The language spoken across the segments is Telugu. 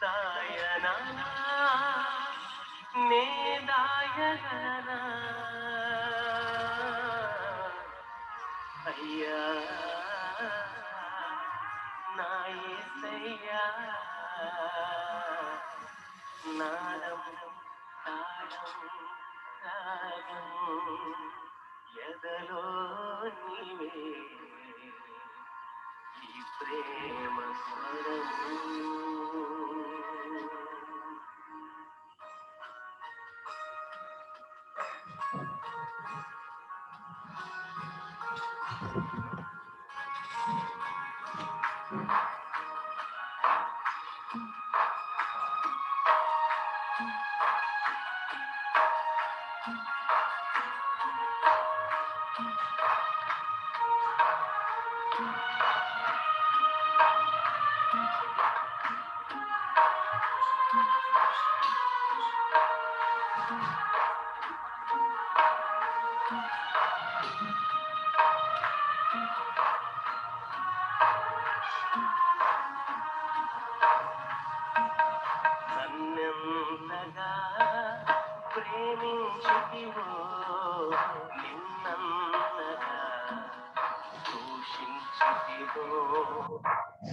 దాయనా నే దాయగలనా అయ్యా నా యేసయ్యా నాదం తాళం రాగం ఎదలో నీవే ఈ ప్రేమ స్వరం నన్నెంతగా ప్రేమించితివో నిన్నంతగా దూషించితివో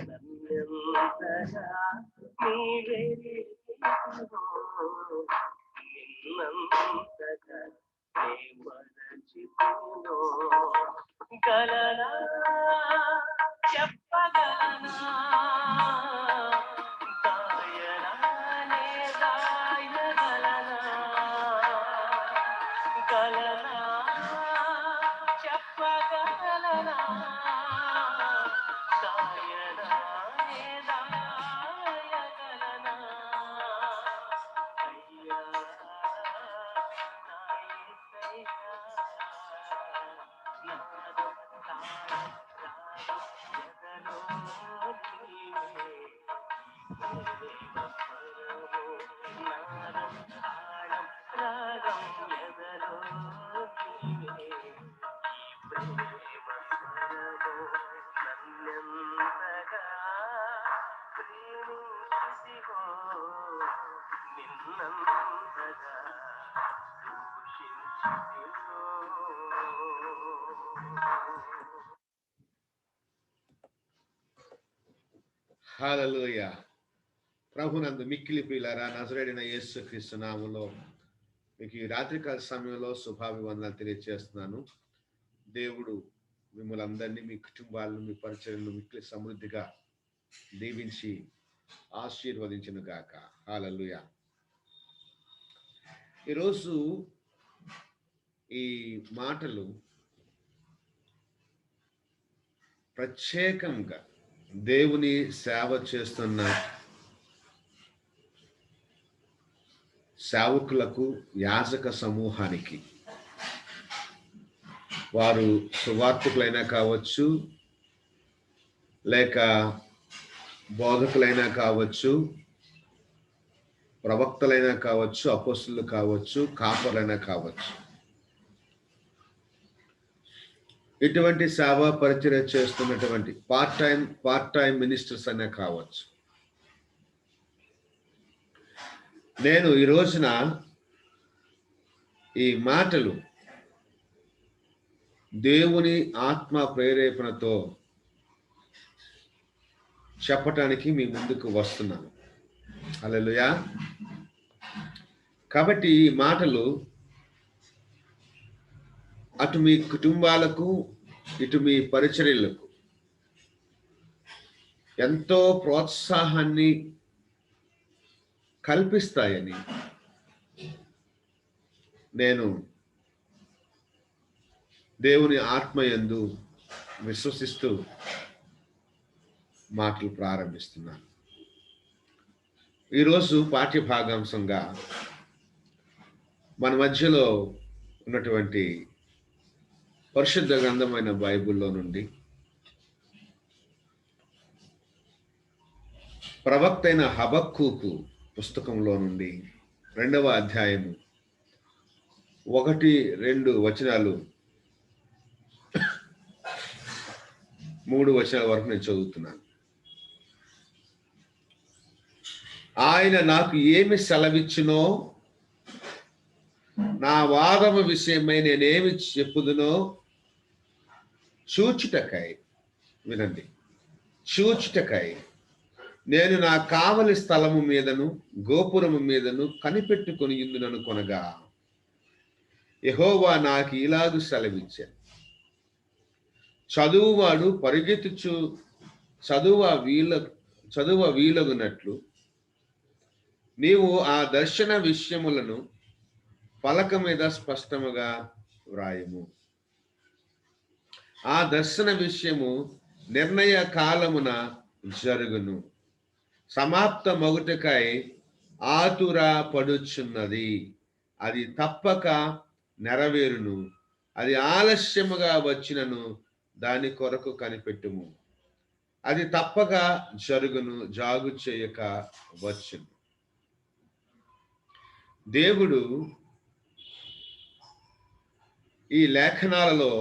నన్నెంతగా నీవే నిన్నంతగా నే మరచితినో గలనా చెప్పగలనా దాయనా నే దాయగలనా గలనా చెప్పగలనా దాయనా నే దాయగలనా అయ్యా నా యేసయ్యా నాదం తాళం రాగం ఎదలో నీవే ప్రేమ స్వరము నాదం తాళం రాగం ఎదలో నీవే ఈ ప్రేమ స్వరము నన్నెంతగా ప్రేమించితివో నిన్నంతగా దూషించితివో హల్లెలూయా. ప్రభునందు మిక్కిలి ప్రియులారా, నజరేయుడైన యేసుక్రీస్తు నామములో మీకు ఈ రాత్రికాల సమయంలో శుభాభివందనాలు తెలియజేస్తున్నాను. దేవుడు మిమ్మల్ని అందరినీ, మీ కుటుంబాలను, మీ పరిచర్యలను మిక్కిలి సమృద్ధిగా దీవించి ఆశీర్వదించును గాక. హల్లెలూయా. ఈరోజు ఈ మాటలు ప్రత్యేకంగా దేవుని సేవ చేస్తున్న సేవకులకు, యాజక సమూహానికి, వారు సువార్తికులైనా కావచ్చు, లేక బోధకులైనా కావచ్చు, ప్రవక్తలైనా కావచ్చు, అపోస్తులు కావచ్చు, కాపర్లైనా కావచ్చు, ఇటువంటి సేవా పరిచర్య చేస్తున్నటువంటి పార్ట్ టైం మినిస్టర్స్ అయినా కావచ్చు. నేను ఈ రోజున ఈ మాటలు దేవుని ఆత్మ ప్రేరేపణతో చెప్పటానికి మీ ముందుకు వస్తున్నాను. హల్లెలూయా. కాబట్టి ఈ మాటలు అటు మీ కుటుంబాలకు, ఇటు మీ పరిచర్యలకు ఎంతో ప్రోత్సాహాన్ని కల్పిస్తాయని నేను దేవుని ఆత్మయందు విశ్వసిస్తూ మాటలు ప్రారంభిస్తున్నాను. ఈరోజు పాఠ్య భాగాంశంగా మన మధ్యలో ఉన్నటువంటి పరిశుద్ధ గ్రంథమైన బైబిల్లో నుండి ప్రవక్త అయిన హబక్కూకు పుస్తకంలో నుండి 2వ అధ్యాయము 1-2 వచనాలు 3 వచనాల వరకు నేను చదువుతున్నాను. ఆయన నాకు ఏమి సెలవిచ్చునో, నా వాదము విషయమై నేనేమి చెప్పుదునో చూచుటకై, వినండి, చూచుటకై నేను నా కావలి స్థలము మీదను గోపురము మీదను కనిపెట్టుకొని ఇందునను కొనగా, యెహోవా నాకు ఇలాగు సెలవిచ్చాను, చదువువాడు పరిగెత్తుచు చదువ వీలగునట్లు నీవు ఆ దర్శన విషయములను పలక మీద స్పష్టముగా వ్రాయము. ఆ దర్శన విషయము నిర్ణయ కాలమున జరుగును, సమాప్త మగుటకై ఆతుర పడుచున్నది, అది తప్పక నెరవేరును, అది ఆలస్యముగా వచ్చినను దాని కొరకు కనిపెట్టుము, అది తప్పక జరుగును, జాగు చేయక వచ్చును. దేవుడు ఈ లేఖనాలలో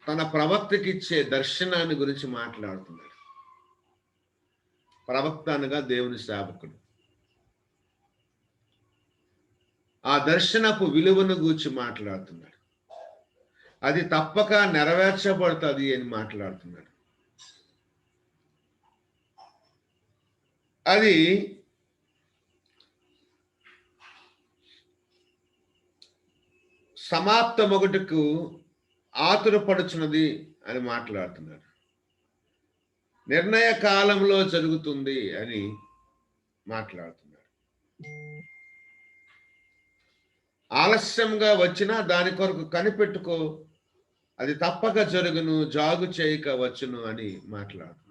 తన ప్రవక్తకిచ్చే దర్శనాన్ని గురించి మాట్లాడుతున్నాడు. ప్రవక్త అనగా దేవుని సేవకుడు. ఆ దర్శనపు విలువను గురించి మాట్లాడుతున్నాడు. అది తప్పక నెరవేర్చబడుతుంది అని మాట్లాడుతున్నాడు. అది సమాప్తమొకటకు ఆతురపడుచున్నది అని మాట్లాడుతున్నాడు. నిర్ణయ కాలంలో జరుగుతుంది అని మాట్లాడుతున్నాడు. ఆలస్యంగా వచ్చినా దాని కొరకు కనిపెట్టుకో, అది తప్పక జరుగును, జాగు చేయక వచ్చును అని మాట్లాడుతున్నాడు.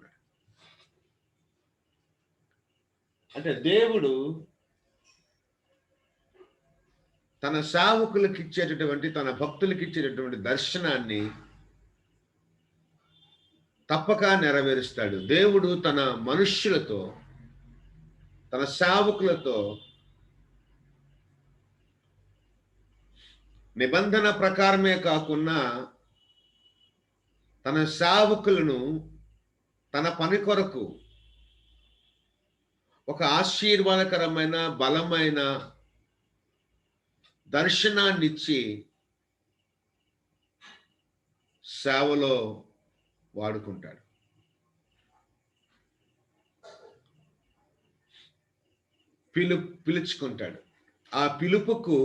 అంటే దేవుడు తన సేవకులకు ఇచ్చేటటువంటి, తన భక్తులకు ఇచ్చేటటువంటి దర్శనాన్ని తప్పక నెరవేరుస్తాడు. దేవుడు తన మనుష్యులతో, తన సేవకులతో నిబంధన ప్రకారమే కాకుండా తన సేవకులను తన పని కొరకు ఒక ఆశీర్వాదకరమైన బలమైన దర్శనాన్నిచ్చి సేవలో వాడుకుంటాడు. పిలుచుకుంటాడు. ఆ పిలుపుకు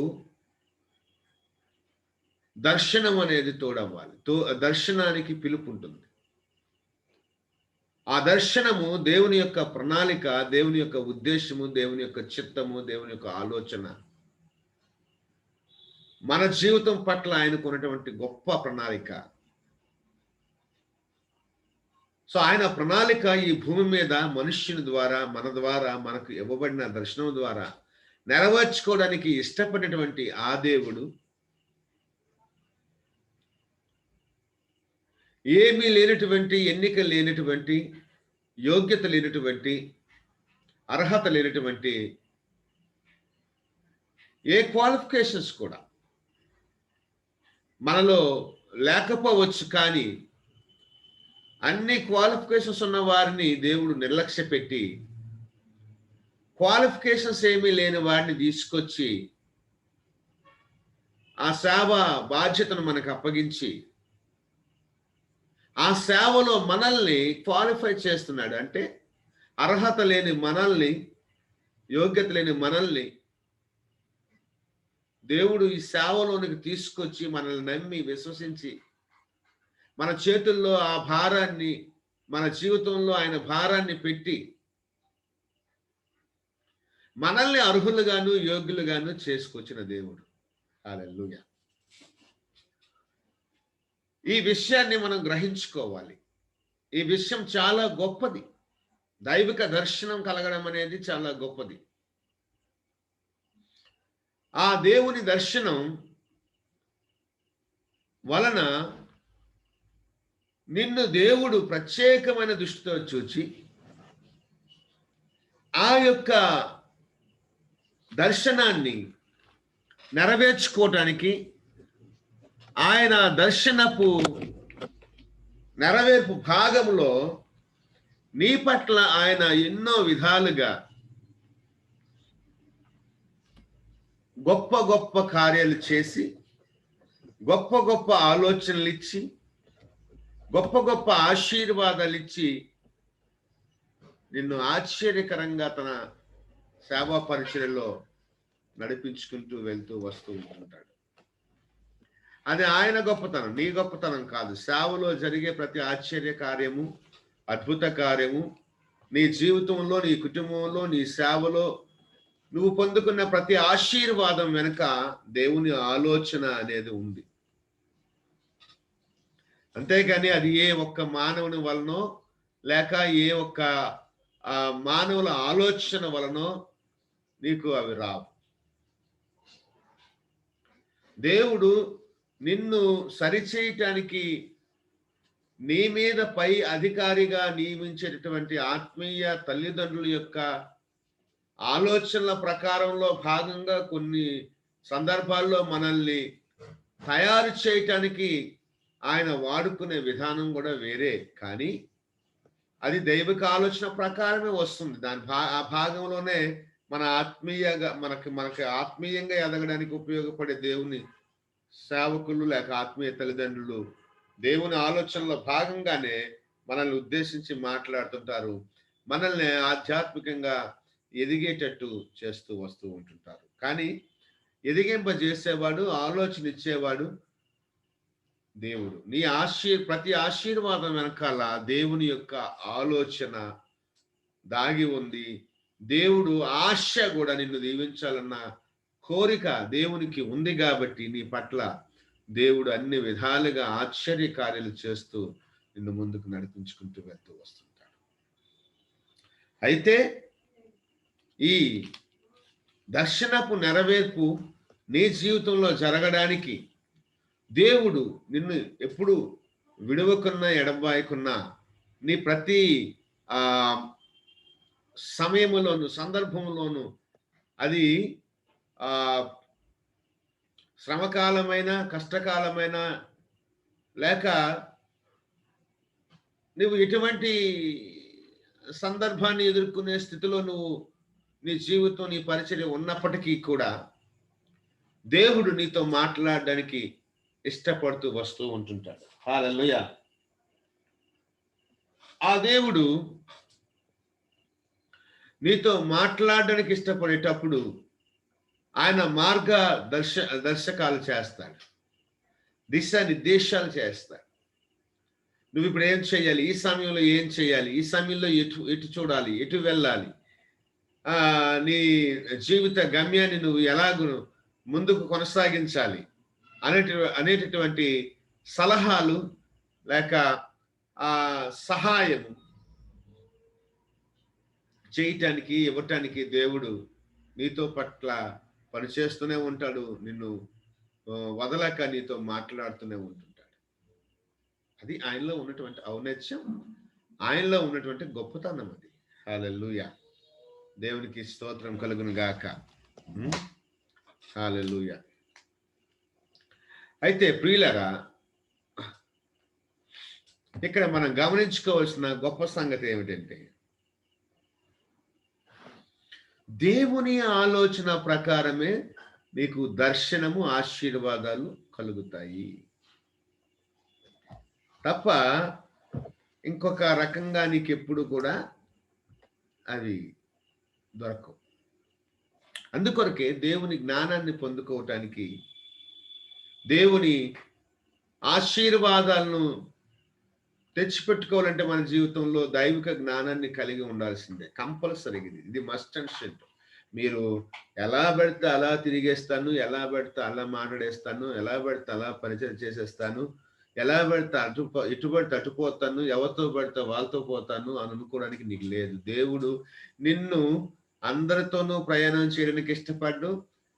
దర్శనం అనేది తోడవ్వాలి. దర్శనానికి పిలుపు ఉంటుంది. ఆ దర్శనము దేవుని యొక్క ప్రణాళిక, దేవుని యొక్క ఉద్దేశము, దేవుని యొక్క చిత్తము, దేవుని యొక్క ఆలోచన, మన జీవితం పట్ల ఆయనకు ఉన్నటువంటి గొప్ప ప్రణాళిక. సో ఆయన ప్రణాళిక ఈ భూమి మీద మనుష్యుని ద్వారా, మన ద్వారా, మనకు ఇవ్వబడిన దర్శనం ద్వారా నెరవేర్చుకోవడానికి ఇష్టపడినటువంటి ఆ దేవుడు ఏమీ లేనటువంటి, ఎన్నిక లేనటువంటి, యోగ్యత లేనటువంటి, అర్హత లేనటువంటి, ఏ క్వాలిఫికేషన్స్ కూడా మనలో లేకపోవచ్చు, కానీ అన్ని క్వాలిఫికేషన్స్ ఉన్న వారిని దేవుడు నిర్లక్ష్య పెట్టి క్వాలిఫికేషన్స్ ఏమీ లేని వారిని తీసుకొచ్చి ఆ సేవ బాధ్యతను మనకు అప్పగించి ఆ సేవలో మనల్ని క్వాలిఫై చేస్తున్నాడు. అంటే అర్హత లేని మనల్ని, యోగ్యత లేని మనల్ని దేవుడు ఈ సేవలోనికి తీసుకొచ్చి మనల్ని నమ్మి విశ్వసించి మన చేతుల్లో ఆ భారాన్ని, మన జీవితంలో ఆయన భారాన్ని పెట్టి మనల్ని అర్హులుగాను యోగ్యులుగాను చేసుకొచ్చిన దేవుడు. హల్లెలూయా. ఈ విషయాన్ని మనం గ్రహించుకోవాలి. ఈ విషయం చాలా గొప్పది. దైవిక దర్శనం కలగడం అనేది చాలా గొప్పది. ఆ దేవుని దర్శనం వలన నిన్ను దేవుడు ప్రత్యేకమైన దృష్టితో చూచి ఆ యొక్క దర్శనాన్ని నెరవేర్చుకోవటానికి, ఆయన దర్శనపు నెరవేర్పు భాగంలో నీ పట్ల ఆయన ఎన్నో విధాలుగా గొప్ప గొప్ప కార్యాలు చేసి, గొప్ప గొప్ప ఆలోచనలు ఇచ్చి, గొప్ప గొప్ప ఆశీర్వాదాలు ఇచ్చి నిన్ను ఆశ్చర్యకరంగా తన సేవా పరిచర్యలో నడిపించుకుంటూ వెళ్తూ వస్తూ ఉంటాడు. అది ఆయన గొప్పతనం, నీ గొప్పతనం కాదు. సేవలో జరిగే ప్రతి ఆశ్చర్య కార్యము, అద్భుత కార్యము, నీ జీవితంలో, నీ కుటుంబంలో, నీ సేవలో నువ్వు పొందుకున్న ప్రతి ఆశీర్వాదం వెనుక దేవుని ఆలోచన అనేది ఉంది. అంతేగాని అది ఏ ఒక్క మానవుని వలనో లేక ఏ ఒక్క మానవుల ఆలోచన వలనో నీకు అవి రావు. దేవుడు నిన్ను సరిచేయటానికి నీ మీద పై అధికారిగా నియమించేటటువంటి ఆత్మీయ తల్లిదండ్రుల యొక్క ఆలోచనల ప్రకారంలో భాగంగా కొన్ని సందర్భాల్లో మనల్ని తయారు చేయటానికి ఆయన వాడుకునే విధానం కూడా వేరే. కానీ అది దైవిక ఆలోచన ప్రకారమే వస్తుంది. ఆ భాగంలోనే మన మనకి ఆత్మీయంగా ఎదగడానికి ఉపయోగపడే దేవుని సేవకులు లేక ఆత్మీయ తల్లిదండ్రులు దేవుని ఆలోచనలో భాగంగానే మనల్ని ఉద్దేశించి మాట్లాడుతుంటారు. మనల్ని ఆధ్యాత్మికంగా ఎదిగేటట్టు చేస్తూ వస్తూ ఉంటుంటారు. కానీ ఎదిగింపజేసేవాడు, ఆలోచన ఇచ్చేవాడు దేవుడు. నీ ప్రతి ఆశీర్వాదం వెనకాల దేవుని యొక్క ఆలోచన దాగి ఉంది. దేవుడు ఆశ కూడా నిన్ను దీవించాలన్న కోరిక దేవునికి ఉంది. కాబట్టి నీ పట్ల దేవుడు అన్ని విధాలుగా ఆశ్చర్య కార్యాలు చేస్తూ నిన్ను ముందుకు నడిపించుకుంటూ వెళ్తూ వస్తుంటాడు. అయితే ఈ దర్శనపు నెరవేర్పు నీ జీవితంలో జరగడానికి దేవుడు నిన్ను ఎప్పుడు విడవకున్నా ఎడబాయకున్నా నీ ప్రతి సమయంలోను సందర్భంలోను అది శ్రమకాలమైన, కష్టకాలమైన లేక నువ్వు ఎటువంటి సందర్భాన్ని ఎదుర్కొనే స్థితిలో నువ్వు నీ జీవితం, నీ పరిచర్య ఉన్నప్పటికీ కూడా దేవుడు నీతో మాట్లాడడానికి ఇష్టపడుతూ వస్తూ ఉంటుంటాడు. హల్లెలూయా. ఆ దేవుడు నీతో మాట్లాడడానికి ఇష్టపడేటప్పుడు ఆయన దర్శకాలు చేస్తాడు, దిశానిర్దేశాలు చేస్తాడు. నువ్వు ఇప్పుడు ఏం చేయాలి, ఈ సమయంలో ఏం చేయాలి, ఈ సమయంలో ఎటు చూడాలి, ఎటు వెళ్ళాలి, నీ జీవిత గమ్యాన్ని నువ్వు ఎలాగూ ముందుకు కొనసాగించాలి అనేటటువంటి సలహాలు లేక సహాయం చేయటానికి, ఇవ్వటానికి దేవుడు నీతో పట్ల పనిచేస్తూనే ఉంటాడు. నిన్ను వదలక నీతో మాట్లాడుతూనే ఉంటుంటాడు. అది ఆయనలో ఉన్నటువంటి ఔన్నత్యం, ఆయనలో ఉన్నటువంటి గొప్పతనం. అది హల్లెలూయా. దేవునికి స్తోత్రం కలుగును గాక. హల్లెలూయా. అయితే ప్రియులారా, ఇక్కడ మనం గమనించుకోవాల్సిన గొప్ప సంగతి ఏమిటంటే, దేవుని ఆలోచన ప్రకారమే నీకు దర్శనము, ఆశీర్వాదాలు కలుగుతాయి తప్ప ఇంకొక రకంగా నీకు ఎప్పుడు కూడా అవి దొరకవు. అందుకొరకే దేవుని జ్ఞానాన్ని పొందుకోవటానికి, దేవుని ఆశీర్వాదాలను తెచ్చిపెట్టుకోవాలంటే మన జీవితంలో దైవిక జ్ఞానాన్ని కలిగి ఉండాల్సిందే. కంపల్సరీ ఇది మస్ట్ అండ్ షుడ్. మీరు ఎలా పెడితే అలా తిరిగేస్తాను, ఎలా పెడితే అలా మాట్లాడేస్తాను, ఎలా పెడితే అలా పరిచయం చేసేస్తాను, ఎలా పెడితే ఇటు పడితే అటుపోతాను, ఎవరితో పడితే వాళ్ళతో పోతాను అని అనుకోవడానికి నీకు లేదు. దేవుడు నిన్ను అందరితోనూ ప్రయాణం చేయడానికి ఇష్టపడ్డు,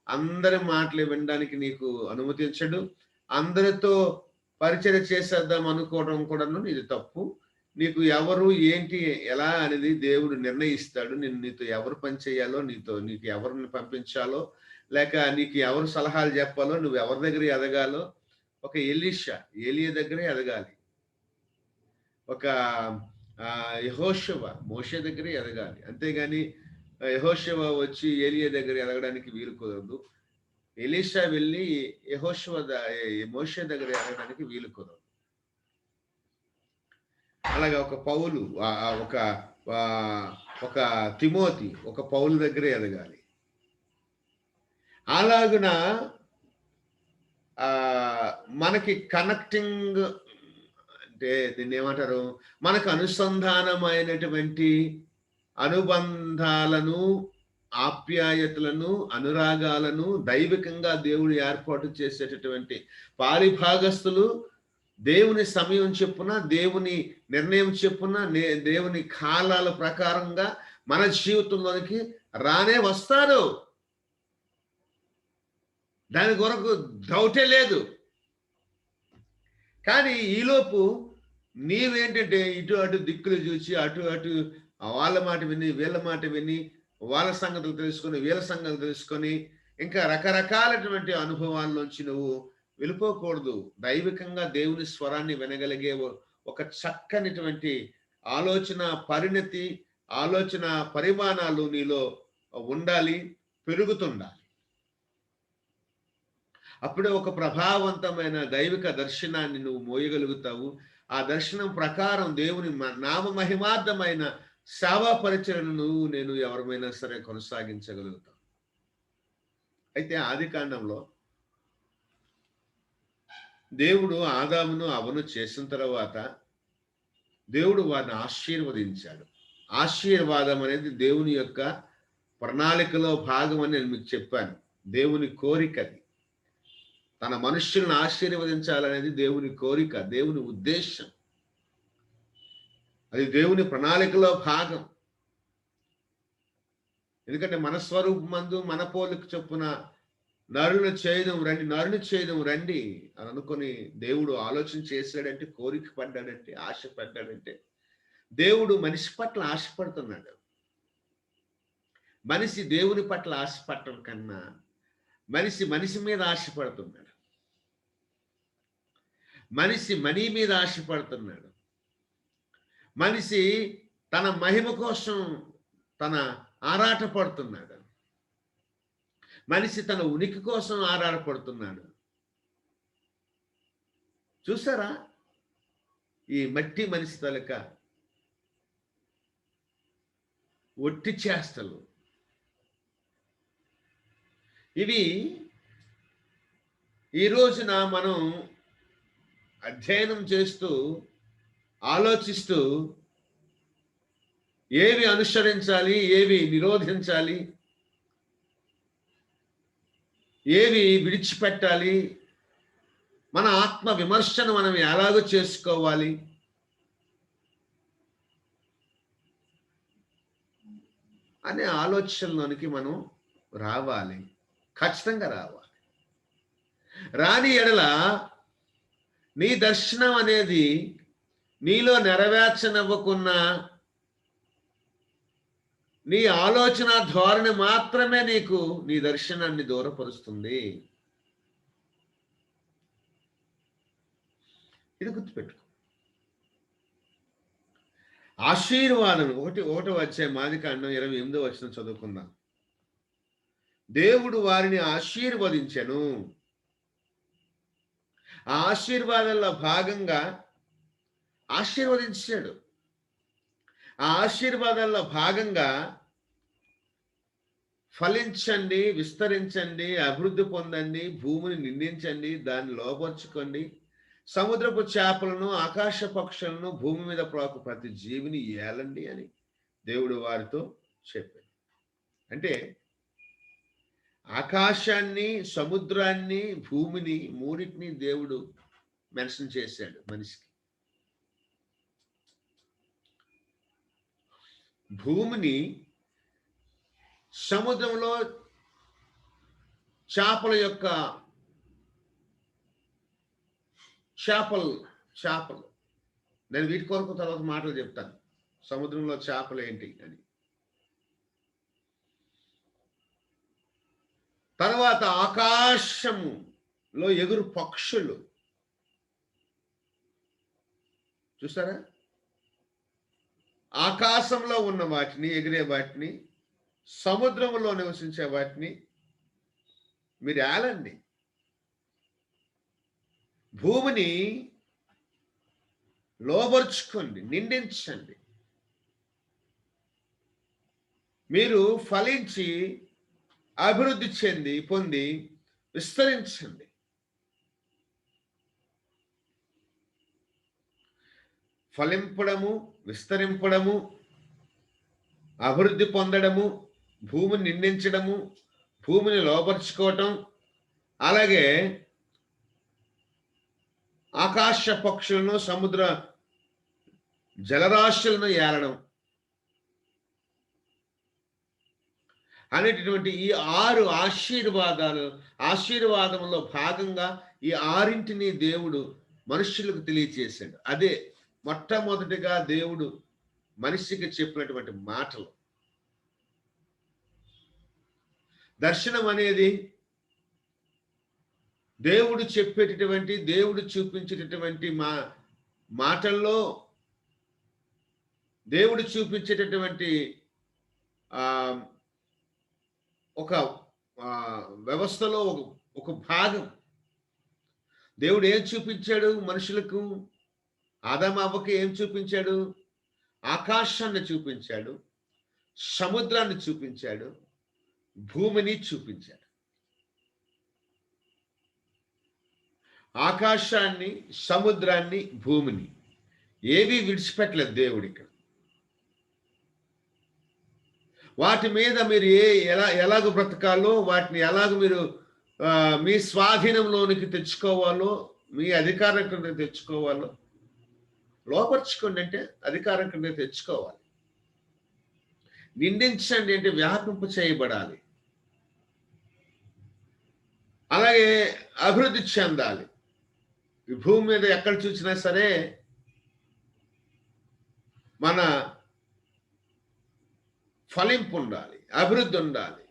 అందరి మాటలు వినడానికి నీకు అనుమతించడు, అందరితో పరిచయం చేసేద్దాం అనుకోవడం కూడా నీది తప్పు. నీకు ఎవరు ఏంటి ఎలా అనేది దేవుడు నిర్ణయిస్తాడు. నీతో ఎవరు పని చేయాలో, నీకు ఎవరిని పంపించాలో, లేక నీకు ఎవరు సలహాలు చెప్పాలో, నువ్వు ఎవరి దగ్గర ఎదగాలో ఒక ఎలీషా ఏలియా దగ్గరే ఎదగాలి. ఒక యెహోషువ మోషే దగ్గరే ఎదగాలి. అంతేగాని యెహోషువ వచ్చి ఏలియా దగ్గర ఎదగడానికి వీలు కుదరదు. ఎలీషా వెళ్ళి మోషే దగ్గర ఎదగడానికి వీలు కుదరదు. అలాగే ఒక పౌలు ఒక తిమోతి ఒక పౌలు దగ్గరే ఎదగాలి. అలాగున మనకి కనెక్టింగ్ అంటే దీన్ని ఏమంటారు, మనకు అనుసంధానమైనటువంటి అనుబంధాలను, ఆప్యాయతలను, అనురాగాలను దైవికంగా దేవుడు ఏర్పాటు చేసేటటువంటి పారిభాగస్తులు దేవుని సమయం చెప్పున, దేవుని నిర్ణయం చెప్పున, దేవుని కాలాల ప్రకారంగా మన జీవితంలోనికి రానే వస్తారు. దాని కొరకు డౌటే లేదు. కానీ ఈలోపు నీవేంటంటే ఇటు అటు దిక్కులు చూసి అటు వాళ్ళ మాట విని వీళ్ళ మాట విని వాళ్ళ సంగతులు తెలుసుకొని వీళ్ళ సంగతులు తెలుసుకొని ఇంకా రకరకాలటువంటి అనుభవాల్లోంచి నువ్వు వెళ్ళిపోకూడదు. దైవికంగా దేవుని స్వరాన్ని వినగలిగే ఒక చక్కనిటువంటి ఆలోచన పరిణతి, ఆలోచన పరిమాణాలు నీలో ఉండాలి, పెరుగుతుండాలి. అప్పుడే ఒక ప్రభావవంతమైన దైవిక దర్శనాన్ని నువ్వు మోయగలుగుతావు. ఆ దర్శనం ప్రకారం దేవుని నామ మహిమార్థమైన సేవా పరిచర్యను నేను ఎవరిమైనా సరే కొనసాగించగలుగుతాను. అయితే ఆది కాండంలో దేవుడు ఆదామును అవను చేసిన తర్వాత దేవుడు వారిని ఆశీర్వదించాడు. ఆశీర్వాదం అనేది దేవుని యొక్క ప్రణాళికలో భాగం అని నేను మీకు చెప్పాను. దేవుని కోరికది. తన మనుష్యులను ఆశీర్వదించాలనేది దేవుని కోరిక, దేవుని ఉద్దేశం. అది దేవుని ప్రణాళికలో భాగం. ఎందుకంటే మన స్వరూపమందు మన పోలిక చొప్పున నరుని చేయడం రండి అని అనుకొని దేవుడు ఆలోచన చేశాడంటే, కోరిక పడ్డాడంటే, ఆశ పడ్డాడంటే దేవుడు మనిషి పట్ల ఆశపడుతున్నాడు. మనిషి దేవుని పట్ల ఆశపడటం కన్నా మనిషి మీద ఆశపడుతున్నాడు. మనిషి మనీ మీద ఆశపడుతున్నాడు. మనిషి తన మహిమ కోసం తన ఆరాటపడుతున్నాడు. మనిషి తన ఉనికి కోసం ఆరాటపడుతున్నాడు. చూసారా ఈ మట్టి మనిషి తలక ఒట్టి చేష్టలు ఇవి ఈ రోజున మనం అధ్యయనం చేస్తూ ఆలోచిస్తూ ఏవి అనుసరించాలి, ఏవి నిరోధించాలి, ఏవి విడిచిపెట్టాలి, మన ఆత్మ విమర్శను మనం ఎలాగో చేసుకోవాలి అనే ఆలోచనలోనికి మనం రావాలి. ఖచ్చితంగా రావాలి. రాని ఎడల నీ దర్శనం అనేది నీలో నెరవేర్చనివ్వకున్నా నీ ఆలోచన ధోరణి మాత్రమే నీకు నీ దర్శనాన్ని దూరపరుస్తుంది. ఇది గుర్తుపెట్టుకో. ఆశీర్వాదం ఒకటి వచ్చే ఆదికాండం 28వ వచనం చదువుకుందాం. దేవుడు వారిని ఆశీర్వదించెను. ఆ ఆశీర్వాదంలో భాగంగా ఆశీర్వదించాడు. ఆ ఆశీర్వాదాల్లో భాగంగా ఫలించండి, విస్తరించండి, అభివృద్ధి పొందండి, భూమిని నిందించండి, దాన్ని లోపరుచుకోండి, సముద్రపు చేపలను, ఆకాశ పక్షులను, భూమి మీద ప్రాకు ప్రతి జీవిని ఏలండి అని దేవుడు వారితో చెప్పాడు. అంటే ఆకాశాన్ని, సముద్రాన్ని, భూమిని మూడింటిని దేవుడు మెన్షన్ చేశాడు మనిషికి. భూమిని, సముద్రంలో చేపలు నేను వీటి కొరకు తర్వాత మాటలు చెప్తాను. సముద్రంలో చేపలు ఏంటి అని. తర్వాత ఆకాశములో ఎగురు పక్షులు, చూసారా? ఆకాశంలో ఉన్న వాటిని, ఎగిరే వాటిని, సముద్రంలో నివసించే వాటిని మీరు ఏలండి. భూమిని లోబర్చుకోండి, నిండించండి. మీరు ఫలించి అభివృద్ధి పొంది విస్తరించండి. ఫలింపడము, విస్తరింపడము, అభివృద్ధి పొందడము, భూమిని నిండించడము, భూమిని లోపరుచుకోవటం, అలాగే ఆకాశ పక్షులను, సముద్ర జలరాశులను ఏలడం అనేటటువంటి ఈ 6 ఆశీర్వాదంలో భాగంగా ఈ 6ంటిని దేవుడు మనుష్యులకు తెలియచేశాడు. అదే మొట్టమొదటిగా దేవుడు మనిషికి చెప్పినటువంటి మాటలు. దర్శనం అనేది దేవుడు చెప్పేటటువంటి, దేవుడు చూపించేటటువంటి మాటల్లో దేవుడు చూపించేటటువంటి ఒక వ్యవస్థలో ఒక భాగం. దేవుడు ఏం చూపించాడు మనుషులకు? ఆదాము అవ్వకి ఏం చూపించాడు? ఆకాశాన్ని చూపించాడు, సముద్రాన్ని చూపించాడు, భూమిని చూపించాడు. ఆకాశాన్ని, సముద్రాన్ని, భూమిని ఏవి విడిచిపెట్టలేదు దేవుడు ఇక్కడ. వాటి మీద మీరు ఎలాగ బ్రతకాలో, వాటిని ఎలాగ మీరు మీ స్వాధీనంలోనికి తెచ్చుకోవాలో, మీ అధికారం కింద తెచ్చుకోవాలో, లోపరుచుకోండి అంటే అధికారం కింద తెచ్చుకోవాలి. నిందించండి అంటే వ్యాపింప చేయబడాలి. అలాగే అభివృద్ధి చెందాలి. ఈ భూమి మీద ఎక్కడ చూసినా సరే మన ఫలింపు ఉండాలి, అభివృద్ధి ఉండాలి,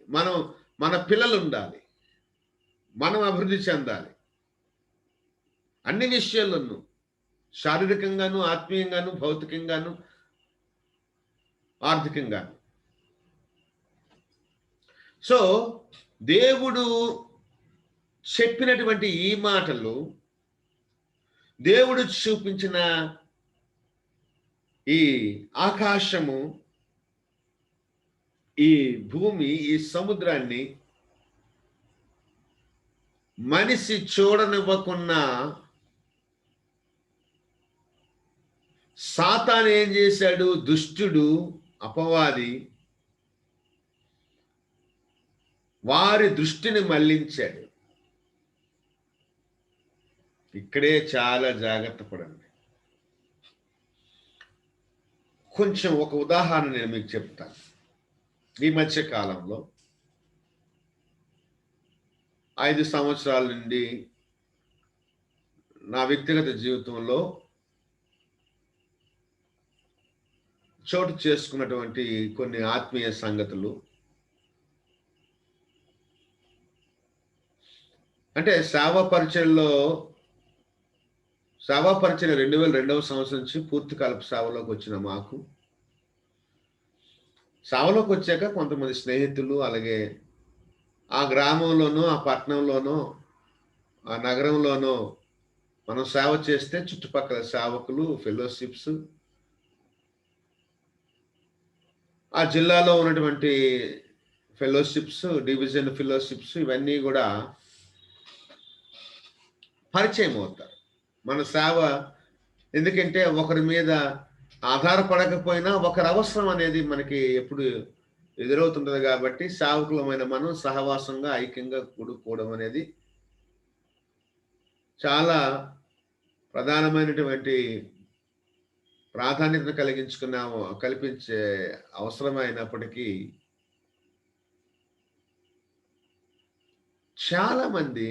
మన పిల్లలు ఉండాలి, మనం అభివృద్ధి చెందాలి. అన్ని విషయాల్లోనూ, శారీరకంగాను, ఆత్మీయంగాను, భౌతికంగాను, ఆర్థికంగాను. సో దేవుడు చెప్పినటువంటి ఈ మాటలు, దేవుడు చూపించిన ఈ ఆకాశము, ఈ భూమి, ఈ సముద్రాన్ని మనిషి చూడనివ్వకున్నా సాతాను ఏం చేశాడు? దుష్టుడు, అపవాది వారి దృష్టిని మళ్లించాడు. ఇక్కడే చాలా జాగ్రత్త పడండి. కొంచెం ఒక ఉదాహరణ నేను మీకు చెప్తాను. ఈ మధ్య కాలంలో 5 సంవత్సరాల నుండి నా వ్యక్తిగత జీవితంలో చోటు చేసుకున్నటువంటి కొన్ని ఆత్మీయ సంగతులు, అంటే సేవా పరిచయంలో 2002వ సంవత్సరం నుంచి పూర్తికాలపు సేవలోకి వచ్చిన మాకు, సేవలోకి వచ్చాక కొంతమంది స్నేహితులు, అలాగే ఆ గ్రామంలోనో, ఆ పట్టణంలోనో, ఆ నగరంలోనో మనం సేవ చేస్తే చుట్టుపక్కల సేవకులు, ఫెలోషిప్స్, ఆ జిల్లాలో ఉన్నటువంటి ఫెలోషిప్స్, డివిజన్ ఫెలోషిప్స్, ఇవన్నీ కూడా పరిచయం అవుతారు. మన సేవ ఎందుకంటే ఒకరి మీద ఆధారపడకపోయినా ఒకరి అవసరం అనేది మనకి ఎప్పుడు ఎదురవుతుంటది. కాబట్టి సేవకులమైన మనం సహవాసంగా, ఐక్యంగా కూడుకోవడం అనేది చాలా ప్రధానమైనటువంటి ప్రాధాన్యతను కల్పించే అవసరమైనప్పటికీ చాలా మంది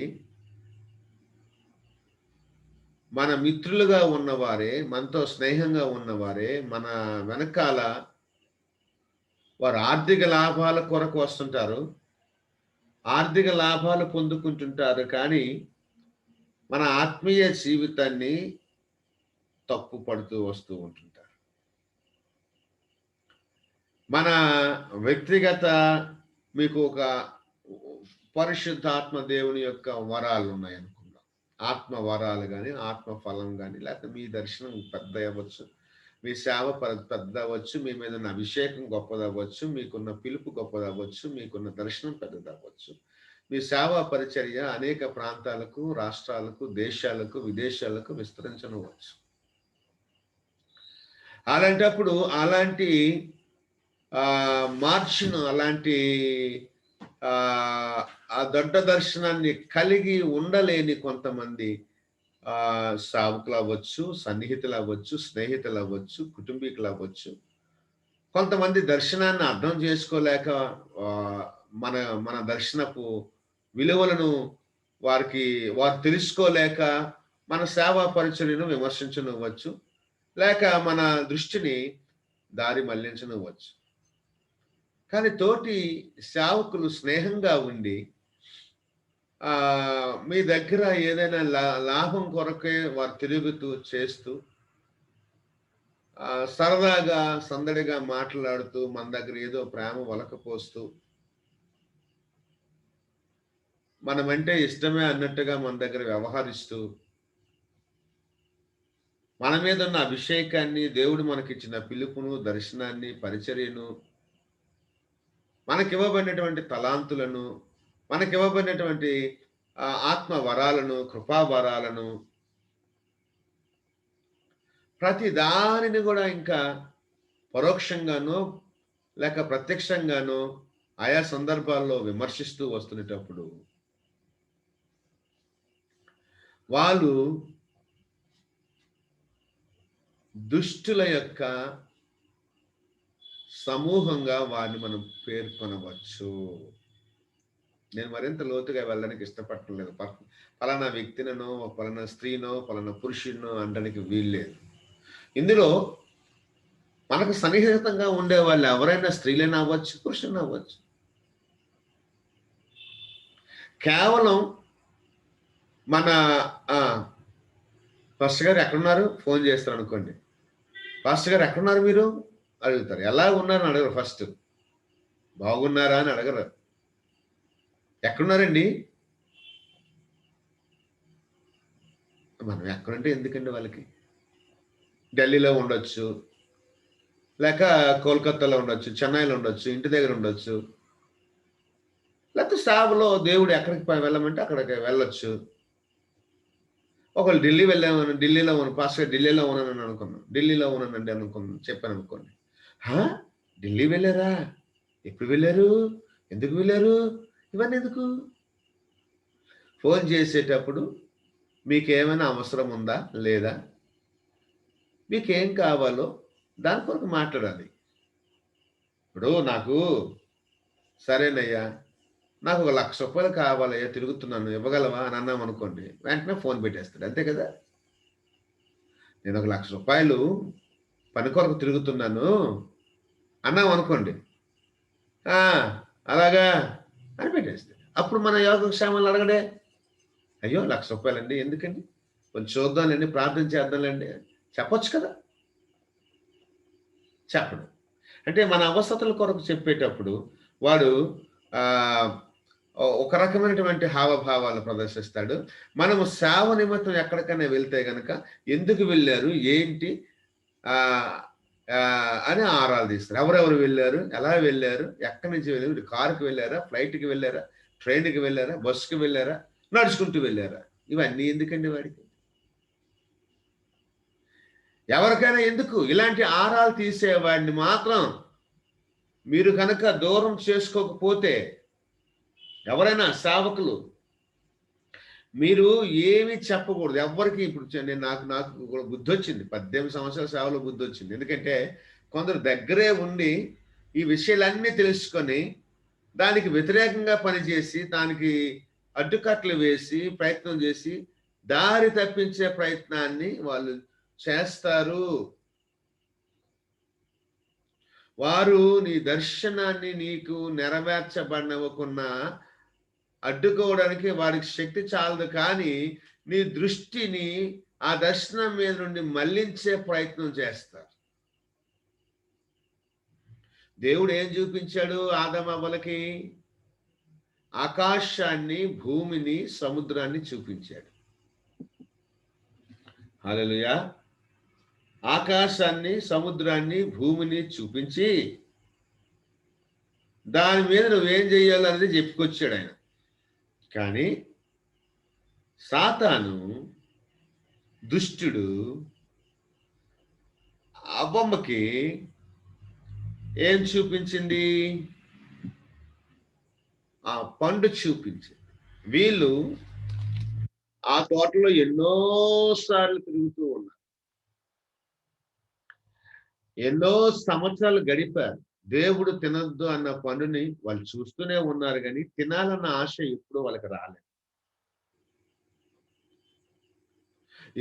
మన మిత్రులుగా ఉన్నవారే, మనతో స్నేహంగా ఉన్నవారే, మన వెనకాల వారు ఆర్థిక లాభాల కొరకు వస్తుంటారు, ఆర్థిక లాభాలు పొందుకుంటుంటారు. కానీ మన ఆత్మీయ జీవితాన్ని తప్పు పడుతూ వస్తూ ఉంటుంటారు. మన వ్యక్తిగత మీకు ఒక పరిశుద్ధాత్మ దేవుని యొక్క వరాలు ఉన్నాయనుకుందాం. ఆత్మ వరాలు కానీ, ఆత్మ ఫలం కానీ, లేకపోతే మీ దర్శనం పెద్ద అవ్వచ్చు, మీ సేవ పెద్ద అవ్వచ్చు, మీ మీద ఉన్న అభిషేకం గొప్పదవ్వచ్చు, మీకున్న పిలుపు గొప్పదవ్వచ్చు, మీకున్న దర్శనం పెద్దదవ్వచ్చు. మీ సేవా పరిచర్య అనేక ప్రాంతాలకు, రాష్ట్రాలకు, దేశాలకు, విదేశాలకు విస్తరించనవచ్చు. అలాంటప్పుడు అలాంటి మార్చును, అలాంటి ఆ దొడ్డ దర్శనాన్ని కలిగి ఉండలేని కొంతమంది సావుకులు అవ్వచ్చు, సన్నిహితులు అవ్వచ్చు, స్నేహితులు అవ్వచ్చు, కుటుంబీకులు అవ్వచ్చు. కొంతమంది దర్శనాన్ని అర్థం చేసుకోలేక మన మన దర్శనపు విలువలను వారు తెలుసుకోలేక మన సేవా పరిచర్యను విమర్శించనివ్వచ్చు, లేక మన దృష్టిని దారి మళ్లించనివ్వచ్చు. కానీ తోటి సేవకులు స్నేహంగా ఉండి మీ దగ్గర ఏదైనా లాభం కొరకే వారు తిరుగుతూ చేస్తూ సరదాగా సందడిగా మాట్లాడుతూ మన దగ్గర ఏదో ప్రేమ వలకపోస్తూ మనమంటే ఇష్టమే అన్నట్టుగా మన దగ్గర వ్యవహరిస్తూ మన మీద ఉన్న అభిషేకాన్ని, దేవుడు మనకిచ్చిన పిలుపును, దర్శనాన్ని, పరిచర్యను, మనకివ్వబడినటువంటి తలాంతులను, మనకివ్వబడినటువంటి ఆత్మ వరాలను, కృపా వరాలను, ప్రతి దానిని కూడా ఇంకా పరోక్షంగానో లేక ప్రత్యక్షంగానో ఆయా సందర్భాల్లో విమర్శిస్తూ వస్తున్నప్పుడు వాళ్ళు దుష్టుల యొక్క సమూహంగా వారిని మనం పేర్కొనవచ్చు. నేను మరింత లోతుగా వెళ్ళడానికి ఇష్టపడటం లేదు. పలానా వ్యక్తినో, పలానా స్త్రీనో, పలానా పురుషుడినో అనడానికి వీల్లేదు. ఇందులో మనకు సన్నిహితంగా ఉండే వాళ్ళు ఎవరైనా స్త్రీలైనా అవ్వచ్చు, పురుషులైనా అవ్వచ్చు. కేవలం మన పాస్టర్ గారు ఎక్కడున్నారు, ఫోన్ చేస్తారు అనుకోండి. పాస్టర్ గారు ఎక్కడున్నారు మీరు అడుగుతారు. ఎలా ఉన్నారని అడగరు, ఫస్ట్ బాగున్నారా అని అడగరు. ఎక్కడున్నారండి, మనం ఎక్కడుంటే ఎందుకండి వాళ్ళకి. ఢిల్లీలో ఉండొచ్చు, లేక కోల్కతాలో ఉండొచ్చు, చెన్నైలో ఉండొచ్చు, ఇంటి దగ్గర ఉండొచ్చు, లేకపోతే సేవలో దేవుడు ఎక్కడికి వెళ్ళమంటే అక్కడికి వెళ్ళొచ్చు. ఒకళ్ళు ఢిల్లీ వెళ్ళామని, ఢిల్లీలో ఉన్నాను పాస్టర్, ఢిల్లీలో ఉన్నానని అనుకున్నాను, ఢిల్లీలో ఉన్నానండి చెప్పాను అనుకోండి. ఢిల్లీ వెళ్ళారా, ఎప్పుడు వెళ్ళారు, ఎందుకు వెళ్ళారు, ఇవన్నీ ఎందుకు? ఫోన్ చేసేటప్పుడు మీకేమైనా అవసరం ఉందా లేదా, మీకేం కావాలో దాని కొరకు మాట్లాడాలి. ఇప్పుడు నాకు సరేనయ్యా, నాకు 1,00,000 రూపాయలు కావాలయ్యా, తిరుగుతున్నాను, ఇవ్వగలవా అని అన్నాం అనుకోండి, వెంటనే ఫోన్ పెట్టేస్తాడు, అంతే కదా. నేను 1,00,000 రూపాయలు పని కొరకు తిరుగుతున్నాను అన్నాం అనుకోండి, అలాగా అని పెట్టేస్తాడు. అప్పుడు మన యోగక్షేమాలు అడగడే, అయ్యో 1,00,000 రూపాయలండి, ఎందుకండి, కొంచెం చూద్దాంలేండి, ప్రార్థన చేద్దాంలేండి చెప్పొచ్చు కదా. చెప్పడు. అంటే మన అవసరతల కొరకు చెప్పేటప్పుడు వాడు ఒక రకమైనటువంటి హావభావాలు ప్రదర్శిస్తాడు. మనము సేవ నిమిత్తం ఎక్కడికైనా వెళ్తే గనక ఎందుకు వెళ్ళారు, ఏంటి అని ఆరాలు తీస్తారు. ఎవరెవరు వెళ్ళారు, ఎలా వెళ్ళారు, ఎక్కడి నుంచి వెళ్ళారు, కారుకి వెళ్ళారా, ఫ్లైట్కి వెళ్ళారా, ట్రైన్కి వెళ్ళారా, బస్సుకి వెళ్ళారా, నడుచుకుంటూ వెళ్ళారా, ఇవన్నీ ఎందుకండి వాడికి? ఎవరికైనా ఎందుకు? ఇలాంటి ఆరాలు తీసేవాడిని మాత్రం మీరు కనుక దూరం చేసుకోకపోతే, ఎవరైనా సేవకులు మీరు ఏమి చెప్పకూడదు ఎవరికి. ఇప్పుడు నాకు బుద్ధి వచ్చింది, 18 సంవత్సరాల సేవలో బుద్ధి వచ్చింది. ఎందుకంటే కొందరు దగ్గరే ఉండి ఈ విషయాలన్నీ తెలుసుకొని దానికి వ్యతిరేకంగా పనిచేసి, దానికి అడ్డుకట్లు వేసి ప్రయత్నం చేసి దారి తప్పించే ప్రయత్నాన్ని వాళ్ళు చేస్తారు. వారు నీ దర్శనాన్ని నీకు నెరవేర్చబడనివ్వకున్నా అడ్డుకోవడానికి వారికి శక్తి చాలదు, కానీ నీ దృష్టిని ఆ దర్శనం మీద నుండి మళ్లించే ప్రయత్నం చేస్తారు. దేవుడు ఏం చూపించాడు ఆదమవ్వలకి? ఆకాశాన్ని, భూమిని, సముద్రాన్ని చూపించాడు. హల్లెలూయా. ఆకాశాన్ని, సముద్రాన్ని, భూమిని చూపించి దాని మీద నువ్వేం చేయాలనేది చెప్పుకొచ్చాడు ఆయన. కానీ సాతాను, దుష్టుడు అవ్వమ్మకి ఏం చూపించింది? ఆ పండు చూపించింది. వీళ్ళు ఆ తోటలో ఎన్నోసార్లు తిరుగుతూ ఉన్నారు, ఎన్నో సంవత్సరాలు గడిపారు. దేవుడు తినొద్దు అన్న పండుని వాళ్ళు చూస్తూనే ఉన్నారు, కానీ తినాలన్న ఆశ ఎప్పుడు వాళ్ళకి రాలేదు.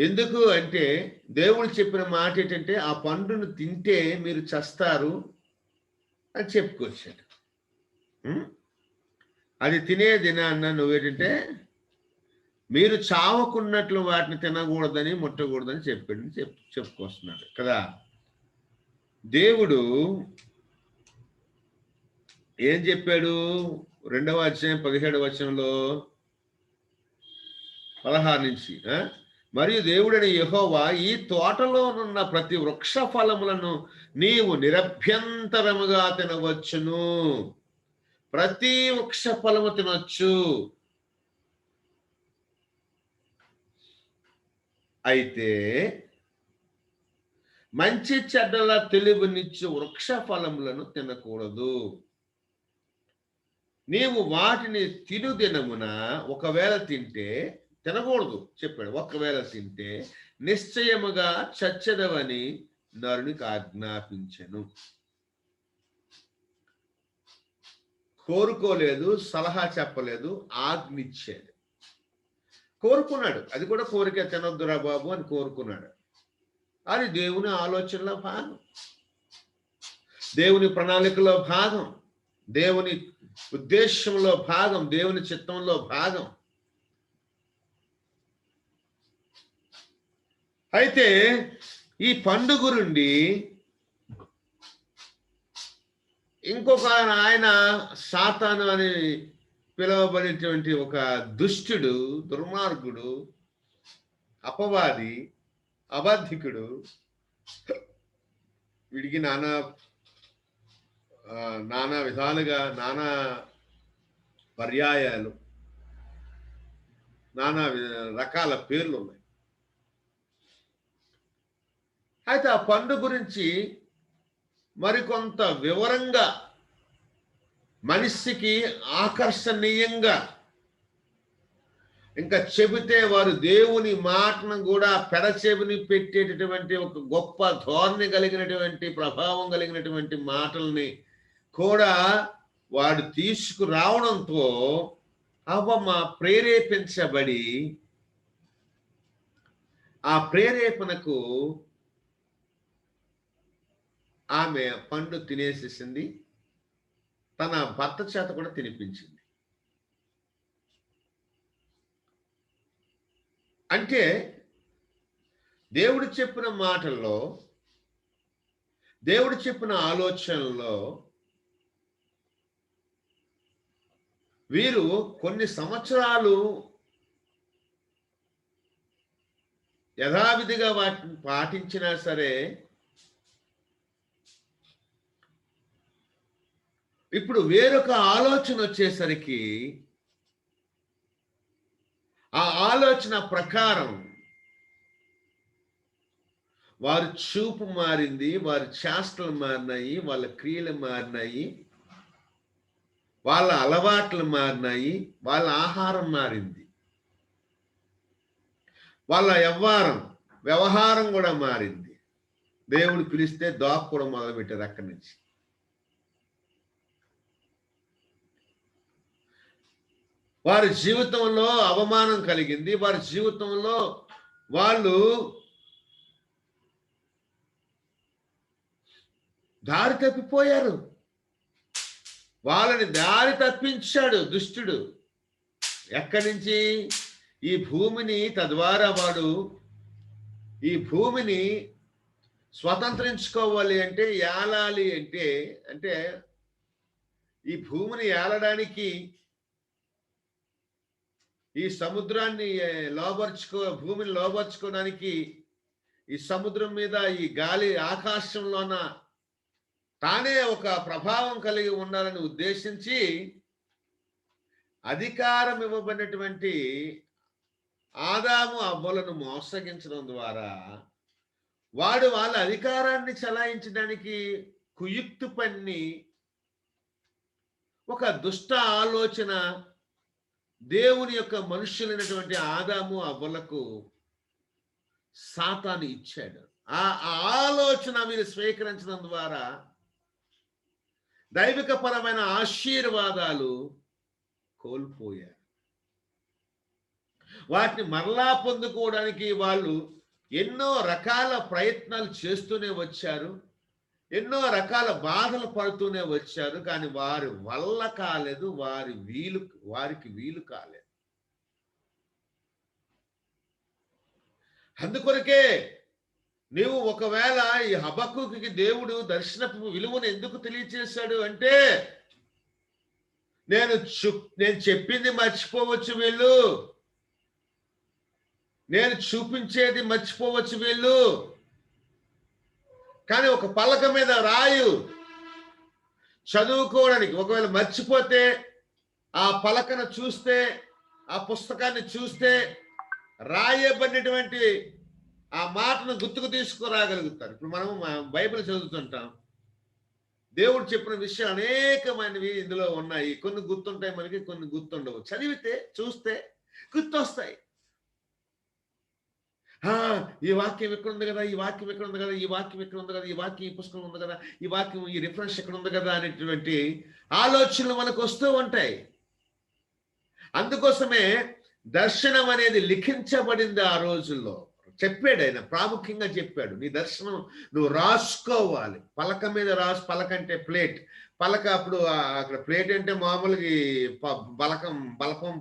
ఎందుకు అంటే దేవుడు చెప్పిన మాట ఏంటంటే ఆ పండును తింటే మీరు చస్తారు అని చెప్పుకొచ్చాడు. అది తినే దినాన్న నువ్వేంటంటే మీరు చావకున్నట్లు వాటిని తినకూడదని, ముట్టకూడదని చెప్పుకొస్తున్నాడు కదా. దేవుడు ఏం చెప్పాడు? 2వ అధ్యాయం 17వ వచనంలో 16 నుంచి, మరియు దేవుడైన యెహోవా ఈ తోటలో ఉన్న ప్రతి వృక్ష ఫలములను నీవు నిరభ్యంతరముగా తినవచ్చును. ప్రతి వృక్ష ఫలము తినొచ్చు. అయితే మంచి చెడ్డల తెలివినిచ్చు వృక్ష ఫలములను తినకూడదు. నీవు వాటిని తిను దినమున ఒకవేళ తింటే, తినకూడదు చెప్పాడు, ఒకవేళ తింటే నిశ్చయముగా చచ్చెదవని నరునికి ఆజ్ఞాపించెను. కోరుకోలేదు, సలహా చెప్పలేదు, ఆజ్ఞిచ్చాడు. కోరుకున్నాడు, అది కూడా కోరిక, తినొద్దురా బాబు అని కోరుకున్నాడు. అది దేవుని ఆలోచనలో భాగం, దేవుని ప్రణాళికలో భాగం, దేవుని ఉద్దేశంలో భాగం, దేవుని చిత్తంలో భాగం. అయితే ఈ పండుగ నుండి ఇంకొక ఆయన సాతాను అని పిలువబడేటువంటి ఒక దుష్టుడు, దుర్మార్గుడు, అపవాది, అబద్ధికుడు, వీడికి నానా విధాలుగా, నానా పర్యాయాలు, నానా రకాల పేర్లు ఉన్నాయి. అయితే ఆ పండు గురించి మరికొంత వివరంగా, మనిషికి ఆకర్షణీయంగా, ఇంకా చెబితే వారు దేవుని మాటను కూడా పెడచెవిని పెట్టేటటువంటి ఒక గొప్ప ధోరణి కలిగినటువంటి, ప్రభావం కలిగినటువంటి మాటల్ని కూడా వాడు తీసుకురావడంతో అవ్వమ్మ ప్రేరేపించబడి ఆ ప్రేరేపణకు ఆమె పండు తినేసేసింది, తన భర్త చేత కూడా తినిపించింది. అంటే దేవుడు చెప్పిన మాటల్లో, దేవుడు చెప్పిన ఆలోచనలో వీరు కొన్ని సంవత్సరాలు యథావిధిగా వాటిని పాటించినా సరే, ఇప్పుడు వేరొక ఆలోచన వచ్చేసరికి ఆ ఆలోచన ప్రకారం వారి చూపు మారింది, వారి చేష్టలు మారినాయి, వాళ్ళ క్రియలు మారినాయి, వాళ్ళ అలవాట్లు మారినాయి, వాళ్ళ ఆహారం మారింది, వాళ్ళ వ్యవహారం కూడా మారింది. దేవుడు పిలిస్తే దాక్కోవడం మొదలుపెట్టారు అక్కడి నుంచి. వారి జీవితంలో అవమానం కలిగింది, వారి జీవితంలో వాళ్ళు దారి తప్పిపోయారు. వాళ్ళని దారి తప్పించాడు దుష్టుడు. ఎక్కడి నుంచి? ఈ భూమిని తద్వారా వాడు ఈ భూమిని స్వతంత్రించుకోవాలి అంటే, ఏలాలి అంటే, అంటే ఈ భూమిని ఏలడానికి, ఈ సముద్రాన్ని భూమిని లోబర్చుకోవడానికి, ఈ సముద్రం మీద ఈ గాలి ఆకాశంలోన తానే ఒక ప్రభావం కలిగి ఉండాలని ఉద్దేశించి అధికారం ఇవ్వబడినటువంటి ఆదాము అవ్వలను మోసగించడం ద్వారా వాళ్ళ అధికారాన్ని చలాయించడానికి కుయుక్తు పన్ని ఒక దుష్ట ఆలోచన దేవుని యొక్క మనుష్యులైనటువంటి ఆదాము అవ్వలకు సాతాను ఇచ్చాడు. ఆ ఆలోచన మీరు స్వీకరించడం ద్వారా దైవిక పరమైన ఆశీర్వాదాలు కోల్పోయారు. వాటిని మరలా పొందుకోవడానికి వాళ్ళు ఎన్నో రకాల ప్రయత్నాలు చేస్తూనే వచ్చారు, ఎన్నో రకాల బాధలు పడుతూనే వచ్చారు. కానీ వారి వల్ల కాలేదు, వారికి వీలు కాలేదు. అందుకొరకే నీవు ఒకవేళ ఈ హబక్కుకి దేవుడు దర్శనపు విలువను ఎందుకు తెలియచేశాడు అంటే, నేను చెప్పింది మర్చిపోవచ్చు వీళ్ళు, నేను చూపించేది మర్చిపోవచ్చు వీళ్ళు, కానీ ఒక పలక మీద రాయు చదువుకోవడానికి ఒకవేళ మర్చిపోతే ఆ పలకను చూస్తే, ఆ పుస్తకాన్ని చూస్తే రాయబడినటువంటి ఆ మాటను గుర్తుకు తీసుకురాగలుగుతారు. ఇప్పుడు మనం బైబిల్ చదువుతుంటాం, దేవుడు చెప్పిన విషయాలు అనేకమైనవి ఇందులో ఉన్నాయి. కొన్ని గుర్తుంటాయి మనకి, కొన్ని గుర్తుండవు. చదివితే చూస్తే గుర్తొస్తాయి. ఈ వాక్యం ఎక్కడ ఉంది కదా, ఈ వాక్యం ఎక్కడ ఉంది కదా, ఈ వాక్యం ఎక్కడ ఉంది కదా, ఈ వాక్యం ఈ పుస్తకం ఉంది కదా, ఈ వాక్యం ఈ రిఫరెన్స్ ఎక్కడ ఉంది కదా అనేటువంటి ఆలోచనలు మనకు వస్తూ ఉంటాయి. అందుకోసమే దర్శనం అనేది లిఖించబడింది. ఆ రోజుల్లో చెప్పాడు ఆయన, ప్రాముఖ్యంగా చెప్పాడు, నీ దర్శనం నువ్వు రాసుకోవాలి. పలక మీద పలక అంటే ప్లేట్, పలక అప్పుడు అక్కడ ప్లేట్ అంటే మామూలుగా బలపం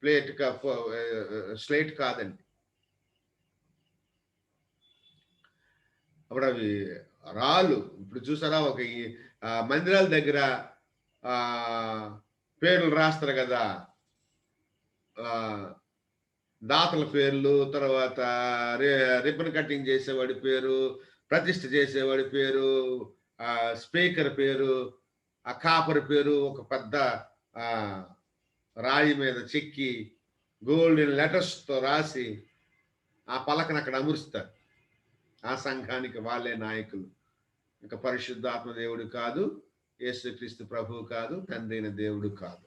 ప్లేట్ స్లేట్ కాదండి. అప్పుడు అవి రాళ్ళు. ఇప్పుడు చూసారా, ఒక మందిరాల దగ్గర పేర్లు రాస్తారు కదా, దాతల పేర్లు, తర్వాత రిబ్బన్ కటింగ్ చేసేవాడి పేరు, ప్రతిష్ఠ చేసేవాడి పేరు, స్పీకర్ పేరు, ఆ కాపర్ పేరు ఒక పెద్ద రాయి మీద చెక్కి గోల్డెన్ లెటర్స్తో రాసి ఆ పలకను అక్కడ అమరుస్తారు. ఆ సంఘానికి వాళ్ళే నాయకులు. ఇంకా పరిశుద్ధాత్మ దేవుడు కాదు, యేసుక్రీస్తు ప్రభువు కాదు, తండ్రి అయిన దేవుడు కాదు.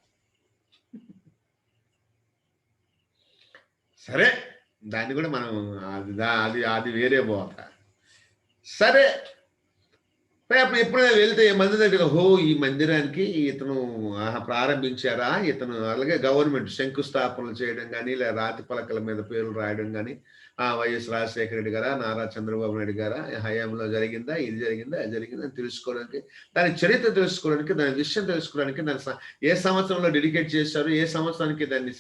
సరే, దాన్ని కూడా మనం అది వేరే బోత. సరే, ఎప్పుడైనా వెళ్తే మందిర దగ్గర ఈ మందిరానికి ఇతను ప్రారంభించారా, ఇతను అలాగే గవర్నమెంట్ శంకుస్థాపనలు చేయడం కానీ, లేదా రాతి పలకల మీద పేర్లు రాయడం కానీ, వైఎస్ రాజశేఖర రెడ్డి గారా, నారా చంద్రబాబు నాయుడు గారా హయాంలో జరిగిందా, ఇది జరిగిందా, అది జరిగిందా అని తెలుసుకోవడానికి, దాని చరిత్ర తెలుసుకోవడానికి, దాని విషయం తెలుసుకోవడానికి, దాన్ని ఏ సంవత్సరంలో డెడికేట్ చేశారు, ఏ సంవత్సరానికి దాన్ని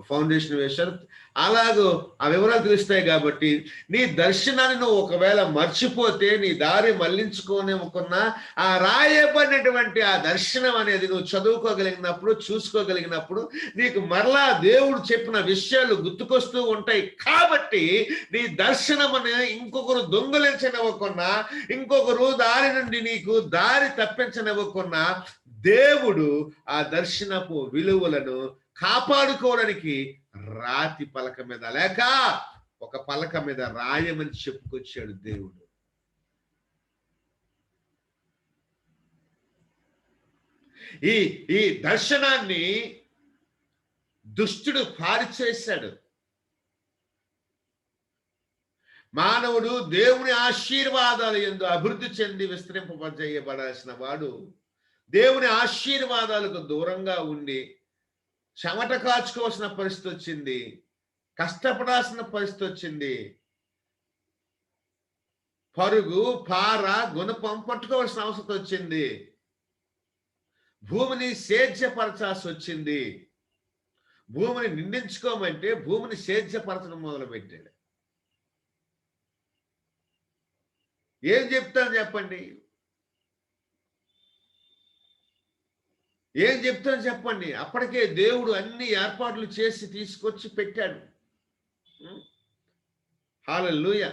ఫౌండేషన్ వేశారు, అలాగూ ఆ వివరాలు తెలుస్తాయి. కాబట్టి నీ దర్శనాన్ని నువ్వు ఒకవేళ మర్చిపోతే, నీ దారి మళ్లించుకోనివ్వకున్నా, ఆ రాయబడినటువంటి ఆ దర్శనం అనేది నువ్వు చదువుకోగలిగినప్పుడు, చూసుకోగలిగినప్పుడు నీకు మరలా దేవుడు చెప్పిన విషయాలు గుర్తుకొస్తూ ఉంటాయి. కాబట్టి నీ దర్శనం అనేది ఇంకొకరు దొంగలించనివ్వకున్నా, ఇంకొకరు దారి నుండి నీకు దారి తప్పించనివ్వకున్నా, దేవుడు ఆ దర్శనపు విలువలను కాపాడుకోవడానికి రాతి పలక మీద లేక ఒక పలక మీద రాయమని చెప్పుకొచ్చాడు దేవుడు. ఈ దర్శనాన్ని దుష్టుడు పారిచేశాడు. మానవుడు దేవుని ఆశీర్వాదాలు యందు అభివృద్ధి చెంది విస్తరింపజేయబడాల్సిన వాడు దేవుని ఆశీర్వాదాలకు దూరంగా ఉండి చెమట కాచుకోవాల్సిన పరిస్థితి వచ్చింది, కష్టపడాల్సిన పరిస్థితి వచ్చింది, పరుగు పార గుణపం పట్టుకోవాల్సిన అవసరం వచ్చింది, భూమిని సేద్యపరచాల్సి వచ్చింది, భూమిని నిందించుకోమంటే భూమిని సేద్యపరచడం మొదలుపెట్టాడు. ఏం చెప్తాను చెప్పండి? ఏం చెప్తాను చెప్పండి? అప్పటికే దేవుడు అన్ని ఏర్పాట్లు చేసి తీసుకొచ్చి పెట్టాడు. హల్లెలూయా.